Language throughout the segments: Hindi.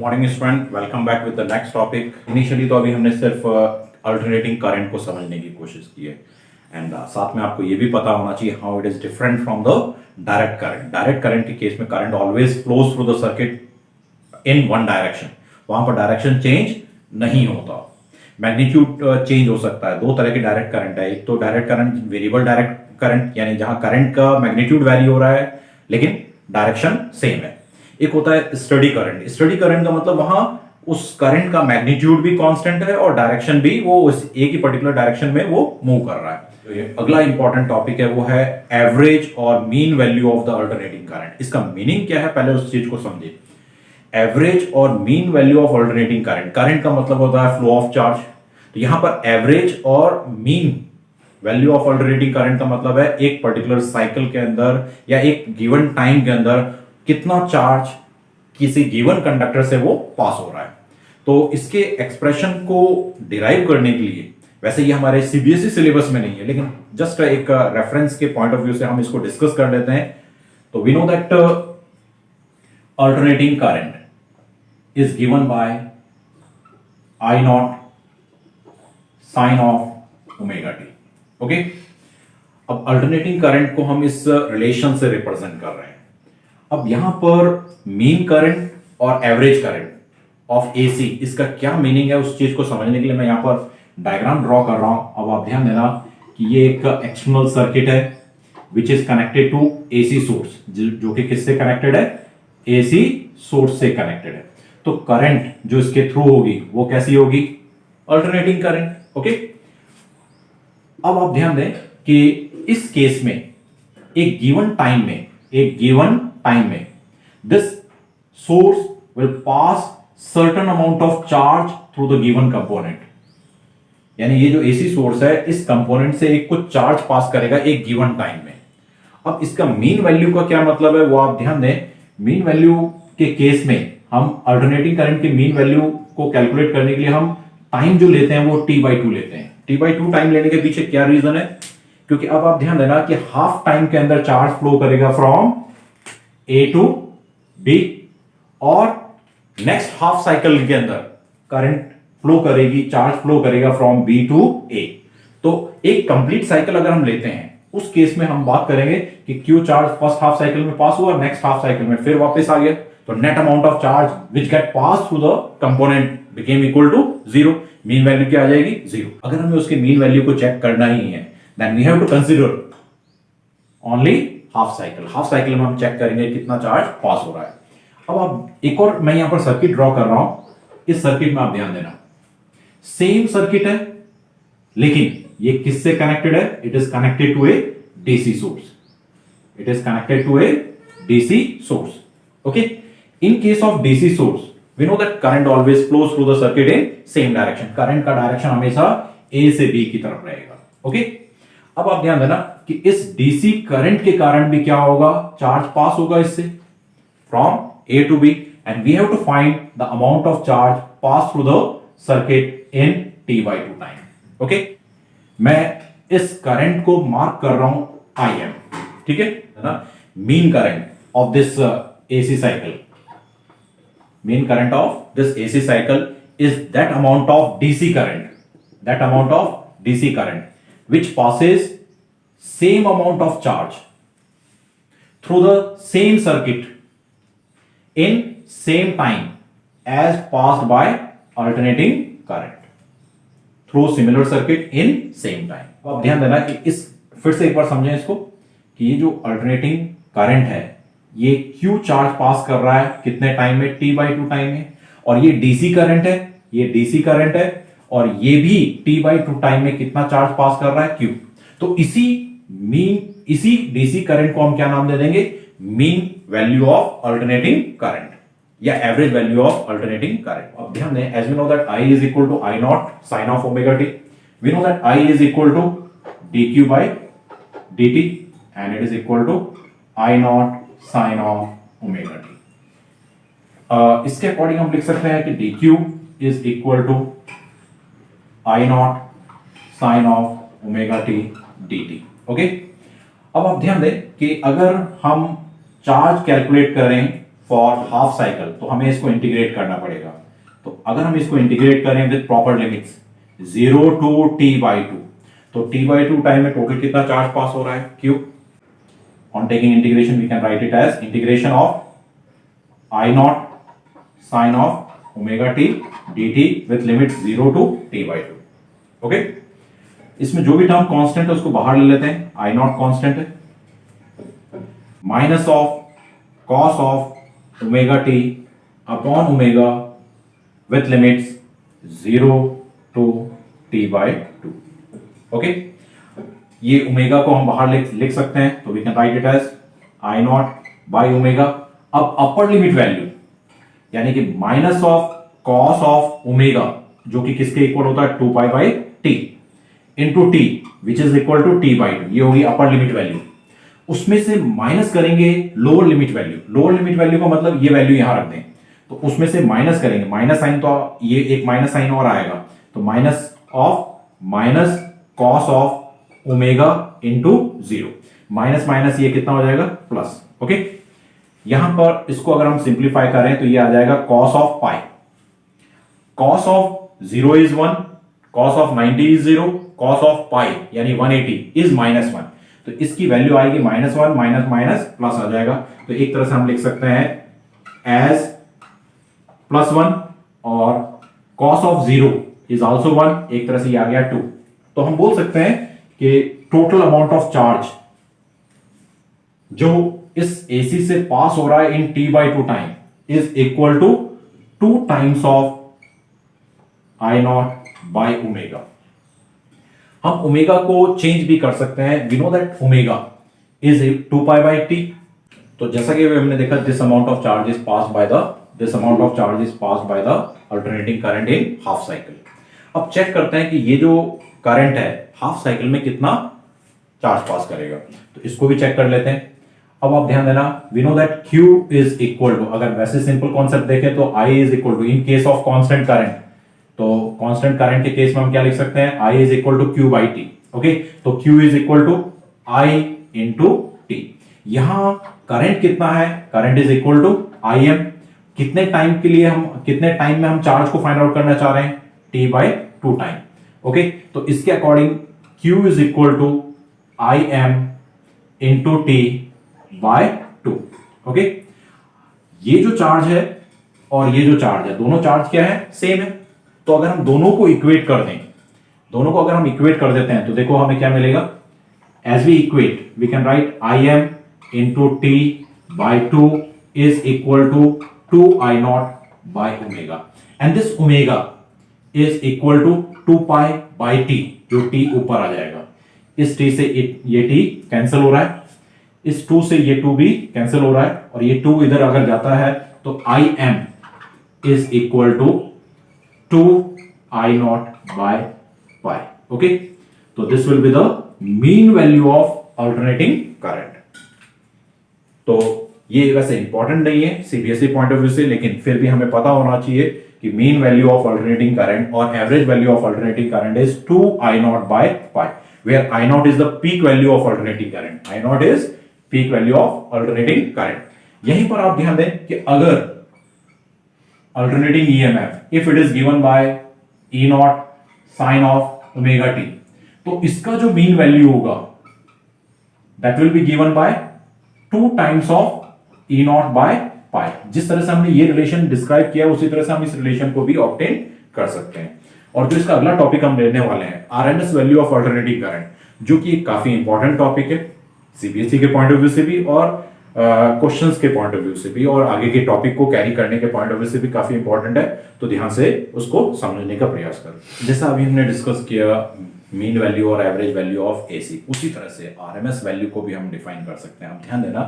Morning student, welcome back with the next topic. Initially तो अभी हमने सिर्फ अल्टरनेटिंग करंट को समझने की कोशिश की है एंड साथ में आपको ये भी पता होना चाहिए how it is different from the direct current. Direct current के केस में current always flows through the circuit in one direction, वहां पर डायरेक्शन चेंज नहीं होता। मैग्नीट्यूड चेंज हो सकता है। दो तरह के डायरेक्ट करंट है, एक तो direct current variable direct current यानी जहां करंट का मैग्नीट्यूड वैरी हो रहा है लेकिन डायरेक्शन सेम है। एक होता है स्टडी करंट। स्टडी करंट का मतलब वहां उस करंट का मैग्नीट्यूड भी कांस्टेंट है और डायरेक्शन भी वो उस एक ही पर्टिकुलर डायरेक्शन में वो मूव कर रहा है। तो ये अगला इंपॉर्टेंट टॉपिक है, वो है एवरेज और mean value of the alternating current. इसका मीनिंग क्या है, पहले उस चीज को समझिए। एवरेज और mean value of alternating current, current का मतलब होता है फ्लो ऑफ चार्ज। तो यहां पर एवरेज और mean value of alternating current का मतलब है एक पर्टिकुलर साइकिल के अंदर या एक गिवन टाइम के अंदर कितना चार्ज किसी गिवन कंडक्टर से वो पास हो रहा है। तो इसके एक्सप्रेशन को डिराइव करने के लिए, वैसे ये हमारे सीबीएसई सिलेबस में नहीं है लेकिन जस्ट एक रेफरेंस के पॉइंट ऑफ व्यू से हम इसको डिस्कस कर लेते हैं। तो we know that alternating current is given by I not sine of omega t. Okay, अब अल्टरनेटिंग करंट को हम इस रिलेशन से रिप्रेजेंट कर रहे हैं। अब यहां पर मीन करंट और एवरेज करंट ऑफ एसी, इसका क्या मीनिंग है उस चीज को समझने के लिए मैं यहां पर डायग्राम ड्रॉ कर रहा हूं। अब आप ध्यान देना कि ये एक एक्सटर्नल सर्किट है which is connected to AC source, जो कि किससे कनेक्टेड है, एसी सोर्स से कनेक्टेड है। तो करंट जो इसके थ्रू होगी वो कैसी होगी, अल्टरनेटिंग करंट। ओके, अब आप ध्यान दें कि इस केस में एक गिवन टाइम में this source will pass certain amount of charge through the given component. यानी ये जो एसी सोर्स है इस कंपोनेंट से एक कुछ चार्ज पास करेगा एक गिवन टाइम में। अब इसका मीन वैल्यू का क्या मतलब है वो आप ध्यान दें। मीन वैल्यू के केस में हम अल्टरनेटिंग करंट के मीन वैल्यू को कैलकुलेट करने के लिए हम टाइम जो लेते हैं वो t/2 लेते हैं। t/2 टाइम लेने के पीछे क्या रीजन है, क्योंकि अब आप ध्यान देना कि हाफ टाइम के अंदर चार्ज फ्लो करेगा फ्रॉम ए टू बी और नेक्स्ट हाफ साइकिल के अंदर करंट फ्लो करेगी, चार्ज फ्लो करेगा फ्रॉम बी टू ए। तो एक कंप्लीट साइकिल अगर हम लेते हैं उस केस में हम बात करेंगे कि क्यों चार्ज फर्स्ट हाफ साइकिल में पास हुआ, नेक्स्ट हाफ साइकिल में फिर वापस आ गया, तो net amount of charge which get pass through the component became equal to 0। Mean value क्या आ जाएगी, 0। अगर हमें उसके मीन वैल्यू को चेक करना ही है then we have to consider only half cycle. Half cycle में हम चेक करेंगे कितना चार्ज पास हो रहा है। अब आप एक और मैं यहां पर सर्किट ड्रॉ कर रहा हूं। इस सर्किट में आप ध्यान देना, सेम सर्किट है लेकिन ये किससे कनेक्टेड है, it is connected to a DC source. It is connected to a DC source. Okay, in case of DC source we know that current always flows through the circuit in same direction. Current का डायरेक्शन हमेशा ए से बी की तरफ रहेगा। ओके, अब आप ध्यान देना कि इस डीसी करंट के कारण भी क्या होगा, चार्ज पास होगा इससे from A to B and we have to find the amount of charge passed through the circuit in t/2 time. Okay? मैं इस करंट को मार्क कर रहा हूं IM, ठीक है ना। Mean current of this AC cycle, mean current of this AC cycle is that amount of DC current which passes same amount of charge through the same circuit in same time as passed by alternating current through similar circuit in same time। तो आप ध्यान देना कि इस, फिर से एक बार समझें इसको कि ये जो अल्टरनेटिंग करंट है ये क्यों चार्ज पास कर रहा है, कितने टाइम में, t/2 टाइम में। और ये डीसी करंट है और ये भी t/2 टाइम में कितना चार्ज पास कर रहा है, क्यों। तो इसी डीसी करंट को हम क्या नाम दे देंगे, mean value of alternating current या average value of alternating current. अब ध्यान दें, as we know that I is equal to I not sine of omega t. We know that I is equal to dq by dt and it is equal to I not sine of omega t. इसके अकॉर्डिंग हम लिख सकते हैं कि dq is equal to I not sine of omega t dt। Okay, अब आप ध्यान दें कि अगर हम चार्ज कैलकुलेट करें फॉर हाफ साइकिल, तो हमें इसको इंटीग्रेट करना पड़ेगा। तो अगर हम इसको इंटीग्रेट करें with proper limits 0 to t/2, तो t/2 टाइम में टोटल कितना चार्ज पास हो रहा है, q। On taking integration we can write it as integration of I0 sine of omega t dt with limit 0 to t/2। Okay, इसमें जो भी टर्म कांस्टेंट है उसको बाहर ले लेते हैं। I0 कांस्टेंट है, minus of cos of omega t upon omega with limits 0 to t/2। Okay, ये ओमेगा को हम बाहर लिख सकते हैं, तो we can write it as I0 by omega. अब अपर लिमिट वैल्यू यानी कि minus of cos of omega, जो कि किसके इक्वल होता है 2π/t into t which is equal to t/2, ये होगी अपर लिमिट वैल्यू। उसमें से माइनस करेंगे lower limit value. Lower limit value का मतलब ये वैल्यू यहां रख दें, तो उसमें से माइनस करेंगे, माइनस साइन, तो ये एक माइनस साइन और आएगा, तो minus of minus cos of omega into 0, minus minus ये कितना हो जाएगा प्लस। ओके, यहां पर इसको अगर हम सिंप्लीफाई करें तो ये आ जाएगा cos of pi. Cos of 0 is 1, cos of 90 is 0, cos of pi यानी 180 इज -1, तो इसकी वैल्यू आएगी -1 माइनस माइनस प्लस आ जाएगा। तो एक तरह से हम लिख सकते हैं एज +1, और कॉस ऑफ 0 इज ऑल्सो 1, एक तरह से ये आ गया 2। तो हम बोल सकते हैं कि टोटल अमाउंट ऑफ चार्ज जो इस AC से पास हो रहा है in t/2 time is equal to 2 times of I0 by omega. हम ओमेगा को चेंज भी कर सकते हैं। We know that omega is 2π/t। तो जैसा कि हमने देखा, this amount of charge is pass by the alternating current in half cycle. अब चेक करते हैं कि ये जो करंट है हाफ साइकिल में कितना चार्ज पास करेगा, तो इसको भी चेक कर लेते हैं। अब आप ध्यान देना, we know that Q is equal to, अगर वैसे सिंपल कॉन्सेप्ट देखें तो I is equal to, in case of constant current, तो कांस्टेंट करंट के केस में हम क्या लिख सकते हैं, I is equal to Q/T। Okay, तो Q is equal to I into T। यहां करंट कितना है, current is equal to IM। कितने टाइम के लिए कितने टाइम में हम चार्ज को फाइंड आउट करना चाह रहे हैं, t/2 टाइम। ओके, तो इसके according Q is equal to IM into T/2। Okay, ये जो चार्ज है और ये जो चार्ज है, दोनों चार्ज क्या है, सेम है। तो अगर हम दोनों को इक्वेट कर दें, दोनों को अगर हम इक्वेट कर देते हैं तो देखो हमें क्या मिलेगा, as we equate we can write IM into T/2 is equal to 2I0 by omega, and this omega is equal to 2π/t, जो t ऊपर आ जाएगा। इस t से ये t कैंसिल हो रहा है, इस 2 से ये 2 भी कैंसिल हो रहा है, और ये 2 इधर अगर जाता है तो IM is equal to 2I0 by pi. Okay, तो this will be the mean value of alternating current. तो ये वैसे इंपॉर्टेंट नहीं है सीबीएसई पॉइंट ऑफ व्यू से, लेकिन फिर भी हमें पता होना चाहिए कि mean value of alternating current और average value of alternating current is 2I0 by pi, where I0 is the peak value of alternating current. I0 is peak value of alternating current. यहीं पर आप ध्यान दें कि अगर alternating EMF, if it is given by E0 sin of omega t, तो इसका जो mean value होगा that will be given by 2 times of E0 by pi। जिस तरह से हमने ये रिलेशन डिस्क्राइब किया उसी तरह से हम इस रिलेशन को भी ऑब्टेन कर सकते हैं। और जो इसका अगला टॉपिक हम लेने वाले हैं, RMS value of alternating current, जो कि काफी इंपॉर्टेंट टॉपिक है सीबीएसई के पॉइंट ऑफ व्यू से भी और क्वेश्चंस के पॉइंट ऑफ व्यू से भी, और आगे के टॉपिक को कैरी करने के पॉइंट ऑफ व्यू से भी काफी इंपॉर्टेंट है। तो ध्यान से उसको समझने का प्रयास करें। जैसा अभी हमने डिस्कस किया मीन वैल्यू और एवरेज वैल्यू ऑफ एसी, उसी तरह से आरएमएस वैल्यू को भी हम डिफाइन कर सकते हैं। अब ध्यान देना,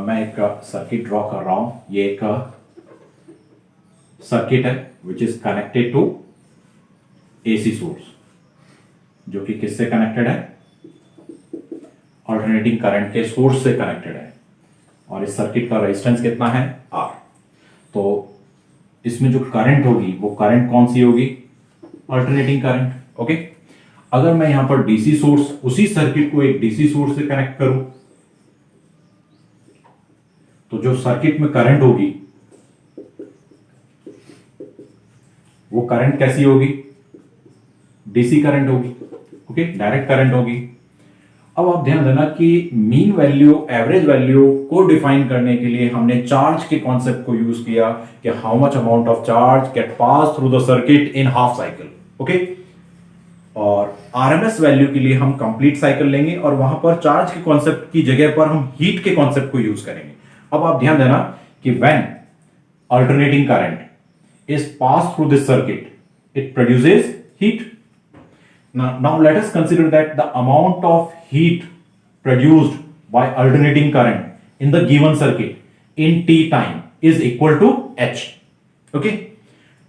मैं एक सर्किट ड्रॉ कर रहा हूं। ये एक सर्किट है which is connected to AC source, जो कि किससे कनेक्टेड है, अल्टरनेटिंग करंट के सोर्स से कनेक्टेड है, और इस सर्किट का रेजिस्टेंस कितना है, R। तो इसमें जो करंट होगी वो करंट कौन सी होगी, अल्टरनेटिंग करंट। ओके, अगर मैं यहां पर डीसी सोर्स, उसी सर्किट को एक डीसी सोर्स से कनेक्ट करूं तो जो सर्किट में करंट होगी वो करंट कैसी होगी, डीसी करंट होगी, ओके, डायरेक्ट करंट होगी। अब आप ध्यान देना कि मीन वैल्यू, एवरेज वैल्यू को डिफाइन करने के लिए हमने चार्ज के कॉन्सेप्ट को यूज किया कि how much amount of charge get pass through the circuit in half cycle, okay. और आरएमएस वैल्यू के लिए हम कंप्लीट साइकिल लेंगे और वहां पर चार्ज के कॉन्सेप्ट की जगह पर हम हीट के कॉन्सेप्ट को यूज करेंगे। अब आप ध्यान देना कि when alternating current is pass through this circuit, it produces heat. Now let us consider that the amount of heat produced by alternating current in the given circuit in t time is equal to h. Okay?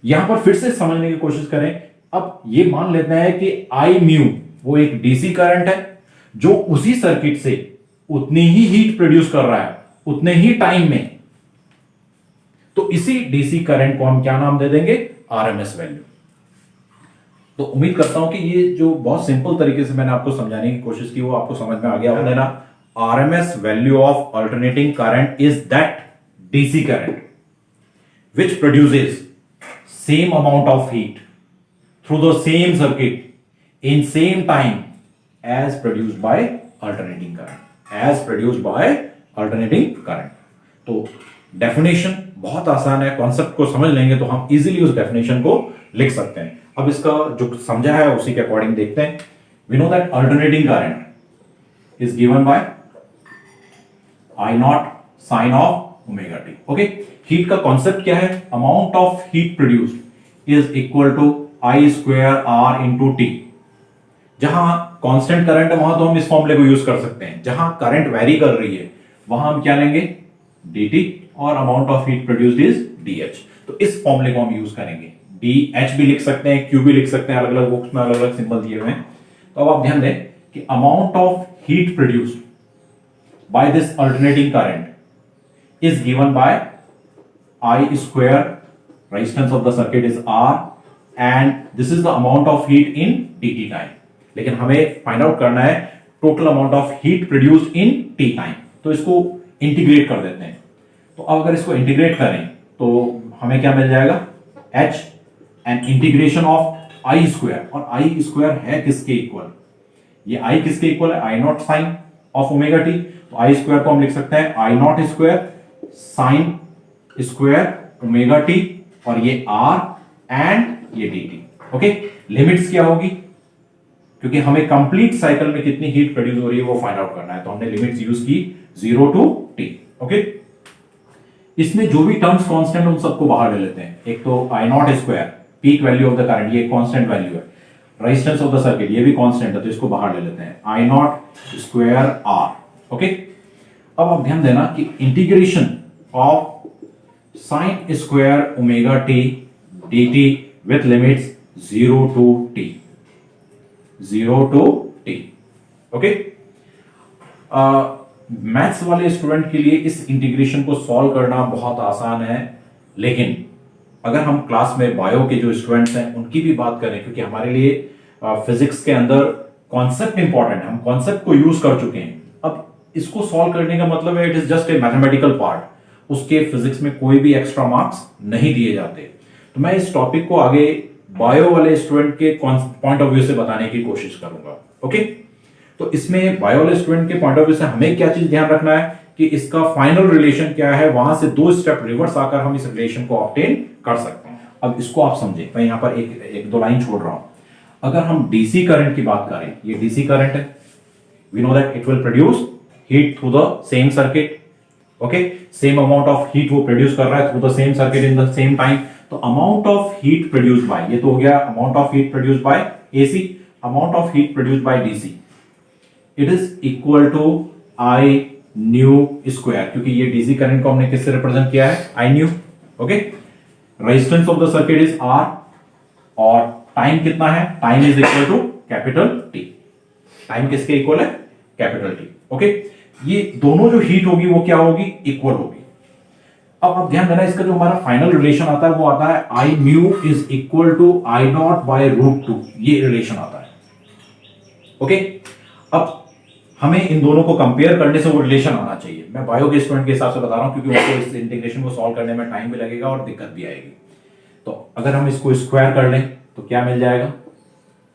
यहां पर फिर से समझने की कोशिश करें। अब ये मान लेते हैं कि I म्यू वो एक डीसी करंट है जो उसी सर्किट से उतनी ही हीट प्रोड्यूस कर रहा है उतने ही टाइम में। तो इसी डीसी करंट को हम क्या नाम दे देंगे, आरएमएस वैल्यू। तो उम्मीद करता हूं कि ये जो बहुत सिंपल तरीके से मैंने आपको समझाने की कोशिश की वो आपको समझ में आ गया होगा ना। RMS value of alternating current is that DC current which produces same amount of heat through the same circuit in same time as produced by alternating current। तो डेफिनेशन बहुत आसान है, कॉन्सेप्ट को समझ लेंगे तो हम इजीली उस डेफिनेशन को लिख सकते हैं। अब इसका जो समझा है उसी के अकॉर्डिंग देखते हैं। We know that alternating current is given by I not sine of omega t, okay. Heat का कॉन्सेप्ट क्या है, amount of heat produced is equal to I square R into t. जहां कांस्टेंट करंट है वहां तो हम इस फॉर्मूले को यूज कर सकते हैं, जहां करंट वेरी कर रही है वहां हम क्या लेंगे, dt, और amount of heat produced is dh। तो इस फॉर्मूले को हम यूज करेंगे। dh भी लिख सकते हैं, q भी लिख सकते हैं, अलग अलग बुक्स में अलग अलग सिंबल दिए हुए हैं। तो अब आप ध्यान दें कि amount of heat produced by this alternating current is given bye I square, resistance of the circuit is R, and this is the amount of heat in dt time। लेकिन हमें फाइंड आउट करना है total amount of heat produced in t time. तो इसको इंटीग्रेट कर देते हैं। तो अब अगर इसको इंटीग्रेट करें तो हमें क्या मिल जाएगा, h and integration of i square. और i स्क्वायर है किसके इक्वल, ये i किसके इक्वल है, I not sine of omega t. तो i स्क्वायर को हम लिख सकते हैं I not square sine square omega t, और ये r एंड ये dt, ओके। लिमिट्स क्या होगी, क्योंकि हमें कंप्लीट साइकिल में कितनी हीट प्रोड्यूस हो रही है वो फाइंड आउट करना है, तो हमने लिमिट्स यूज की 0 टू t, ओके। इसमें जो भी टर्म्स कांस्टेंट उन सबको बाहर ले लेते हैं। एक तो I not square, peak value of the current, ये कांस्टेंट वैल्यू है। रेजिस्टेंस ऑफ द सर्किट ये भी कांस्टेंट है, तो इसको बाहर ले लेते हैं, I not square r, okay. अब आप ध्यान देना कि integration of sine square omega t dt with limits 0 to t, 0 to t, okay. Maths वाले स्टूडेंट के लिए इस इंटीग्रेशन को सॉल्व करना बहुत आसान है, लेकिन अगर हम क्लास में बायो के जो स्टूडेंट्स हैं उनकी भी बात करें, क्योंकि हमारे लिए फिजिक्स के अंदर कॉन्सेप्ट इंपॉर्टेंट है, हम कॉन्सेप्ट को यूज कर चुके हैं। अब इसको सॉल्व करने का मतलब है it is just a mathematical part, उसके फिजिक्स में कोई भी एक्स्ट्रा मार्क्स नहीं दिए जाते। तो मैं इस टॉपिक को आगे बायो वाले स्टूडेंट के पॉइंट ऑफ व्यू से बताने की कोशिश करूंगा, ओके। तो इसमें बायो वाले स्टूडेंट के पॉइंट ऑफ व्यू से हमें क्या चीज ध्यान रखना है कि इसका फाइनल रिलेशन क्या है, वहां से 2 स्टेप रिवर्स आकर हम इस रिलेशन को ऑब्टेन कर सकते हैं। अब इसको आप समझे, मैं यहां पर एक दो लाइन छोड़ रहा हूं। अगर हम डीसी करंट की बात करें, ये डीसी करंट है, we know that it will produce heat through the same circuit, okay. Same amount of heat वो प्रोड्यूस कर रहा है through the same circuit in the same time. तो amount of heat produce by, ये तो हो गया amount of heat produce by AC, amount of heat produce by DC, it is equal to I nu square, क्योंकि ये डीसी करंट को हमने किससे रिप्रेजेंट किया है, I nu, okay. Resistance of the circuit is R, और टाइम कितना है, time is equal to capital T. Time किसके इक्वल है, कैपिटल टी, ओके। ये दोनों जो हीट होगी वो क्या होगी, इक्वल होगी। अब आप ध्यान देना, इसका जो हमारा फाइनल रिलेशन आता है वो आता है I mu is equal to I not by root 2, ये रिलेशन आता है, ओके। अब हमें इन दोनों को कंपेयर करने से वो रिलेशन आना चाहिए। मैं बायो के स्टूडेंट के हिसाब से बता रहा हूं, क्योंकि उनको इस इंटीग्रेशन को सॉल्व करने में टाइम भी लगेगा और दिक्कत भी आएगी। तो अगर हम इसको स्क्वायर कर लें तो क्या मिल जाएगा,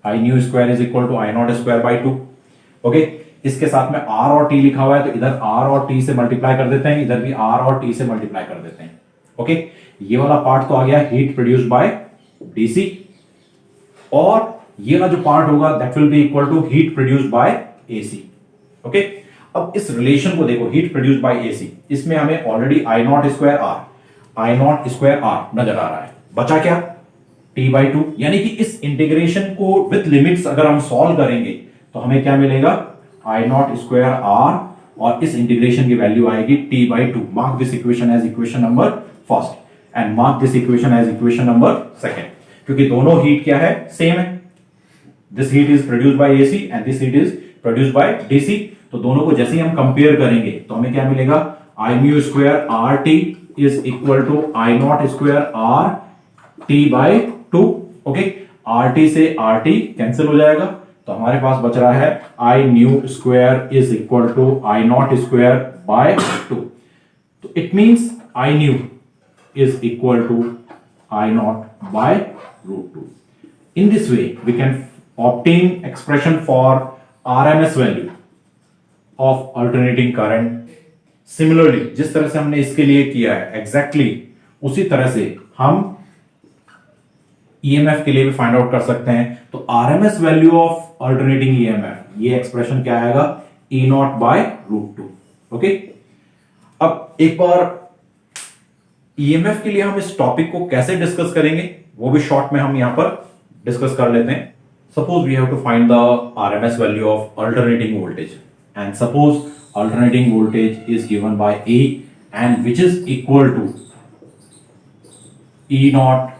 I nu square is equal to I not square by 2। Okay, इसके साथ में आर और टी लिखा हुआ है, तो इधर आर और टी से मल्टीप्लाई कर देते हैं, इधर भी आर और टी से मल्टीप्लाई कर देते हैं। ओके, ये वाला पार्ट तो आ गया हीट प्रोड्यूस बाय डीसी, और ये वाला जो पार्ट होगा that will be equal to heat produce by AC. Okay, अब इस रिलेशन को देखो, हीट प्रोड्यूस बाय एसी, इसमें हमें already I not square R नजर आ रहा है, बचा क्या, टी बाई 2। यानी कि इस इंटीग्रेशन को विथ लिमिट्स अगर हम सॉल्व करेंगे तो हमें क्या मिलेगा, आई नॉट स्क्वायर आर, और इस इंटीग्रेशन की वैल्यू आएगी t by 2। Mark this equation as equation number first and mark this equation as equation number second, क्योंकि दोनों हीट क्या है, सेम है। This heat is produced by AC and this heat is produced by DC. तो दोनों को जैसे ही हम कंपेयर करेंगे तो हमें क्या मिलेगा, I mu square R T is equal to I not square R T by 2। Okay, R T से आर टी कैंसिल हो जाएगा, तो हमारे पास बच रहा है I nu square is equal to I not square by 2। तो it means I nu is equal to I not by root 2। In this way we can obtain expression for RMS value of alternating current. Similarly, जिस तरह से हमने इसके लिए किया है exactly उसी तरह से हम EMF के लिए भी फाइंड आउट कर सकते हैं। तो RMS value of alternating EMF, ये एक्सप्रेशन क्या आएगा, E naught by root 2। Okay, अब एक बार EMF के लिए हम इस टॉपिक को कैसे डिस्कस करेंगे वो भी शॉर्ट में हम यहां पर डिस्कस कर लेते हैं। Suppose we have to find the RMS value of alternating voltage, and suppose alternating voltage is given by A and which is equal to E not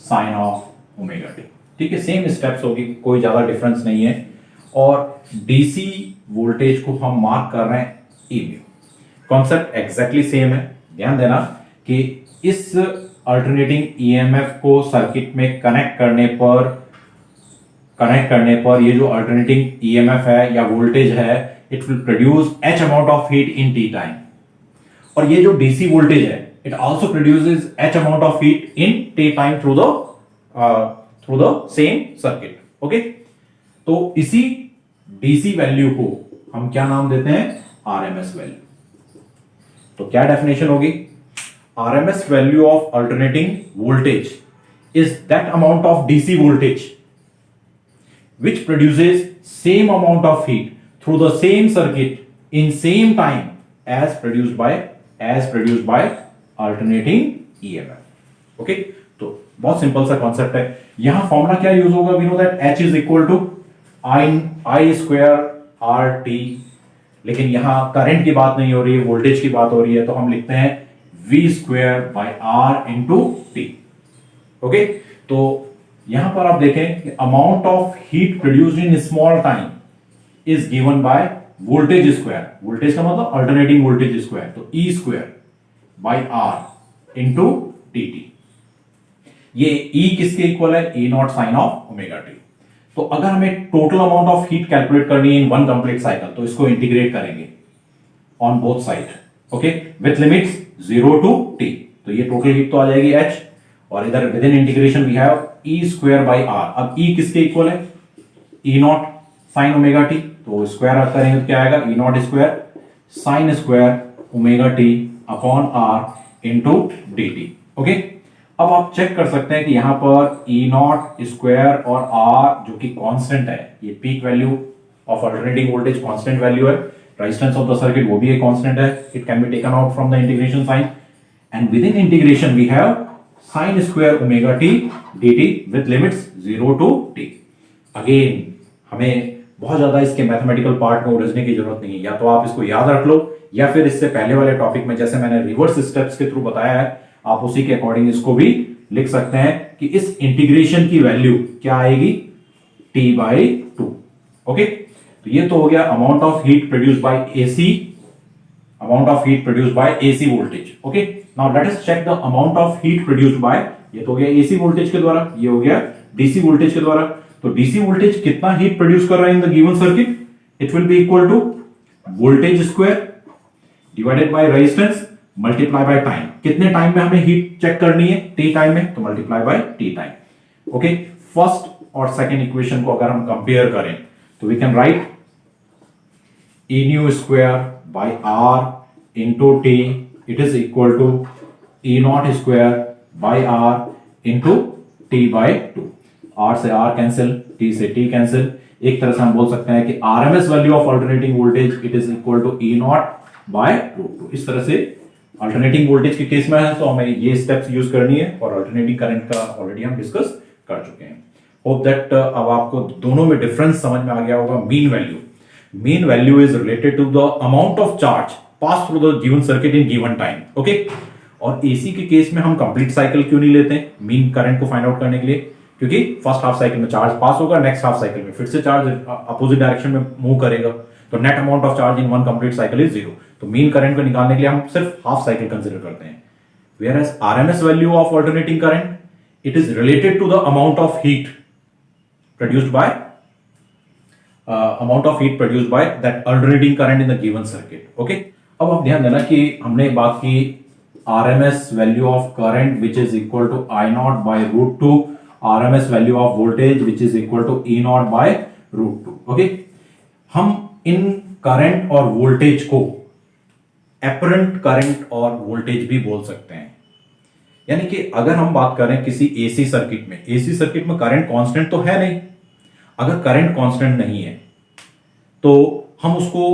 sine of omega t. ठीक है, सेम स्टेप्स होगी, कोई ज्यादा डिफरेंस नहीं है, और डीसी वोल्टेज को हम मार्क कर रहे हैं E mu. Concept exactly same है। ध्यान देना कि इस अल्टरनेटिंग ईएमएफ को सर्किट में कनेक्ट करने पर ये जो अल्टरनेटिंग ईएमएफ है या वोल्टेज है, it will produce H amount of heat in T time. और ये जो डीसी वोल्टेज है, it also produces H amount of heat in T time through the same circuit. Okay, तो इसी डीसी वैल्यू को हम क्या नाम देते हैं, आरएमएस वैल्यू। तो क्या डेफिनेशन होगी, RMS value of alternating voltage is that amount of DC voltage which produces same amount of heat through the same circuit in same time as produced by alternating EMF. Okay, तो बहुत सिंपल सा कॉन्सेप्ट है। यहां फॉर्मूला क्या यूज होगा, we know that H is equal to I square RT, लेकिन यहां करंट की बात नहीं हो रही है, वोल्टेज की बात हो रही है, तो हम लिखते हैं V square by R into t. Okay, तो यहां पर आप देखें कि amount of heat produced in small time is given by voltage square, voltage का मतलब अल्टरनेटिंग वोल्टेज स्क्वायर, तो E square by R into t t. ये E किसके इक्वल है, E not sine of omega t. तो अगर हमें total amount of heat calculate करनी है इन वन कंप्लीट साइकिल, तो इसको इंटीग्रेट करेंगे on both side, okay, with limits 0 to t। तो ये टोटल हीट तो आ जाएगी H, और इधर within integration we have E square by R. अब E किसके इक्वल है, E not sine omega t, तो स्क्वायर करेंगे तो क्या आएगा, E not square sine square omega t upon R into d t. Okay, अब आप चेक कर सकते हैं कि यहां पर E नॉट स्क्वायर और R जो कि कांस्टेंट है, ये peak value of alternating voltage constant value है, रेजिस्टेंस ऑफ द सर्किट वो भी एक कांस्टेंट है, it can be taken out from the integration sine, and within integration we have sine square omega t dt with limits 0 to t। Again हमें बहुत ज्यादा इसके मैथमेटिकल पार्ट में उलझने की जरूरत नहीं है, या तो आप इसको याद रख लो, या फिर इससे पहले वाले टॉपिक में जैसे मैंने रिवर्स स्टेप्स के थ्रू बताया है, आप उसी के अकॉर्डिंग इसको भी लिख सकते हैं कि इस इंटीग्रेशन की वैल्यू क्या आएगी, t बाई 2। ओके, तो ये तो हो गया amount of heat produced by AC, amount of heat produced by AC voltage. Okay, now let us check the amount of heat produced by, ये तो हो गया AC वोल्टेज के द्वारा, ये हो गया DC वोल्टेज के द्वारा। तो DC वोल्टेज कितना हीट प्रोड्यूस कर रहा है in the given circuit, it will be equal to voltage square divided by resistance multiply by time. कितने टाइम में हमें हीट चेक करनी है? टी टाइम में, तो multiply by t time. Okay, first और सेकेंड इक्वेशन को अगर हम कंपेयर करें तो we can write E nu square by R into T, it is equal to E naught square by R into T by 2। R से R कैंसिल, T से T कैंसिल। एक तरह से हम बोल सकते हैं कि RMS value of alternating voltage it is equal to E naught by √2। इस तरह से अल्टरनेटिंग वोल्टेज के केस में है तो हमें ये स्टेप्स यूज करनी है, और अल्टरनेटिंग करंट का ऑलरेडी हम डिस्कस कर चुके हैं। होप दैट अब आपको दोनों में डिफरेंस समझ में आ गया होगा। mean value is related to the amount of charge passed through the given circuit in given time। Okay, और एसी के केस में हम कंप्लीट साइकिल क्यों नहीं लेते हैं मीन करंट को फाइंड आउट करने के लिए? क्योंकि फर्स्ट हाफ साइकिल में चार्ज पास होगा, नेक्स्ट हाफ साइकिल में फिर से चार्ज अपोजिट डायरेक्शन में मूव करेगा, तो net amount of charge in one complete cycle is 0। तो मीन करंट को निकालने के लिए हम सिर्फ हाफ साइकिल कंसिडर करते हैं। whereas RMS value of alternating current, it is related to the amount of heat produced by that alternating current in the given circuit। okay, अब आप ध्यान देना कि हमने बात की RMS value of current which is equal to I naught by √2, RMS value of voltage which is equal to E naught by √2। okay, हम इन करंट और वोल्टेज को एपरेंट करंट और वोल्टेज भी बोल सकते हैं। यानी कि अगर हम बात करें किसी एसी सर्किट में करंट कांस्टेंट तो है नहीं। अगर करंट कांस्टेंट नहीं है तो हम उसको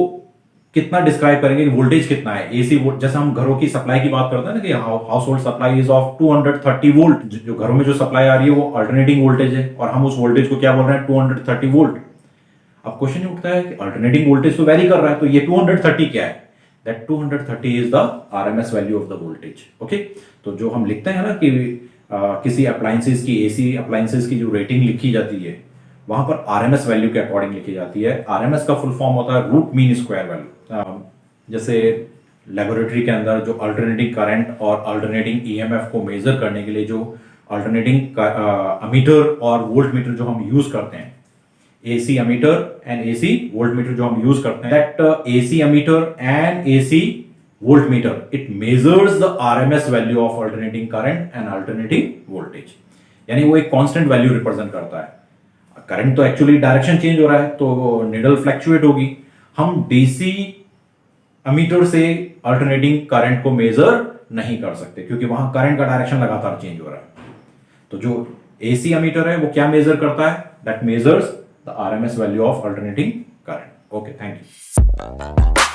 कितना डिस्क्राइब करेंगे, वोल्टेज कितना है एसी। जैसे हम घरों की सप्लाई की बात करते हैं ना कि house hold supply is of 230 volt, जो घरों में जो सप्लाई आ रही है वो अल्टरनेटिंग वोल्टेज है, और हम उस वोल्टेज को क्या बोल रहे हैं 230 वोल्ट। अब क्वेश्चन ये उठता है कि अल्टरनेटिंग वोल्टेज तो वेरी कर रहा है, तो ये 230 क्या है? That 230 is the RMS value of the voltage. Okay, तो जो हम लिखते हैं ना कि किसी अप्लायंसेस की, एसी अप्लायंसेस की जो रेटिंग लिखी जाती है वहां पर आरएमएस वैल्यू के अकॉर्डिंग लिखी जाती है। आरएमएस का फुल फॉर्म होता है रूट मीन स्क्वायर वैल्यू। जैसे लेबोरेटरी के अंदर जो अल्टरनेटिंग करंट और अल्टरनेटिंग ईएमएफ को मेजर करने के लिए जो अल्टरनेटिंग अमीटर और वोल्ट मीटर जो हम यूज करते हैं, AC ammeter and AC voltmeter जो हम यूज करते हैं, that AC ammeter and AC voltmeter it measures the RMS value of alternating current and alternating voltage। यानी वो एक कांस्टेंट वैल्यू रिप्रेजेंट करता है। करंट तो एक्चुअली डायरेक्शन चेंज हो रहा है तो निडल फ्लैक्चुएट होगी। हम DC अमीटर से अल्टरनेटिंग करंट को मेजर नहीं कर सकते क्योंकि वहां करंट का डायरेक्शन लगातार चेंज हो रहा है। तो जो AC अमीटर है वो क्या मेजर करता है? That measures the RMS value of alternating current। Okay, thank you।